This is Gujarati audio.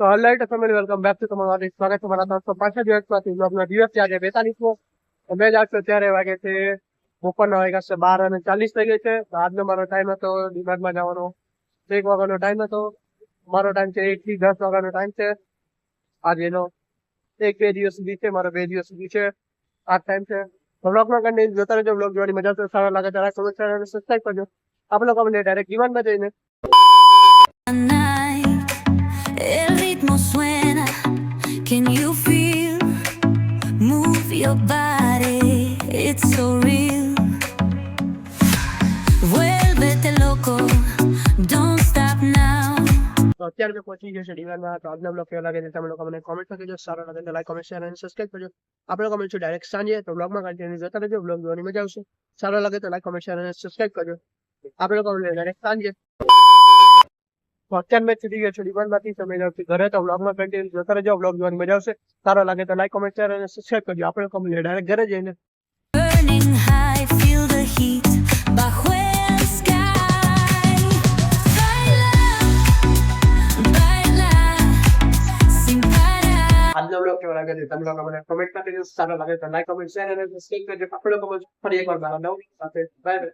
So alright family, welcome back to તમારું સ્વાગત છે મારા 305 દિવસમાંથી બ્લોગના દિવસ આજે 42મો અમે જ આગળ ત્યારે વાગે છે બપોરના વાગ્યા છે 12:40 થઈ ગઈ છે. તો આજનો મારો ટાઈમ હતો ડિમાર્ટમાં જવાનો 1 વાગ્યાનો ટાઈમ હતો. મારો ટાઈમ છે 1 થી 10 વાગ્યાનો ટાઈમ છે. આજે એનો 1-2 દિવસ સુધી છે, મારો 2 દિવસ સુધી છે આ ટાઈમ છે. તો બ્લોગમાં કન્ટિન્યુ જોતા રહેજો. બ્લોગ જોવાની મજા આવશે, સારો લાગે ત્યારે કોમેન્ટ કરો અને સબસ્ક્રાઇબ કરજો. આપણે લોકો ડાયરેક્ટ ડિમાન્ડમાં જઈને El ritmo suena, can you feel? Move your body, it's so real. Vuélvete loco, don't stop now. તો અત્યારે મેં પહોંચી ગયો છે ડિમાન્ડમાં. તો આજનો બ્લોગ કેવો લાગે છે તમે લોકો મને કોમેન્ટ કરજો. સારો લાગે તો લાઈક, કોમેન્ટ, શેર અને સબસ્ક્રાઇબ કરજો. આપણે લોકો મળીશું ડાયરેક્ટ સાંજે. તો બ્લોગમાં કન્ટિન્યુ જોતા રહેજો. બ્લોગ જોવાની મજા આવશે, સારો લાગે તો લાઈક, કોમેન્ટ, શેર અને સબસ્ક્રાઇબ કરજો. આપણે લોકો મળીશું ડાયરેક્ટ સાંજે. તો અત્યારે મેં છૂટી ગયો છું ડિમાન્ડમાંથી. તમે જાવ ઘરે તો બ્લોગમાં કન્ટિન્યુ જોતા રહેજો. બ્લોગ જોવાની મજા આવશે, સારો લાગે તો લાઈક, કોમેન્ટ, શેર અને સબસ્ક્રાઇબ કરજો. આપણે લોકો મળીશું ડાયરેક્ટ ઘરે જઈને. Burning high, feel the heat bajo el sky. Baila, baila, sin parar. આજનો બ્લોગ કેવો લાગે છે તમે લોકો મને કોમેન્ટ કરી દેજો. સારો લાગે તો લાઈક, કોમેન્ટ, શેર અને સબસ્ક્રાઇબ કરજો. આપણે લોકો ફરી એકવાર મારા નવ સાથે બાય બાય.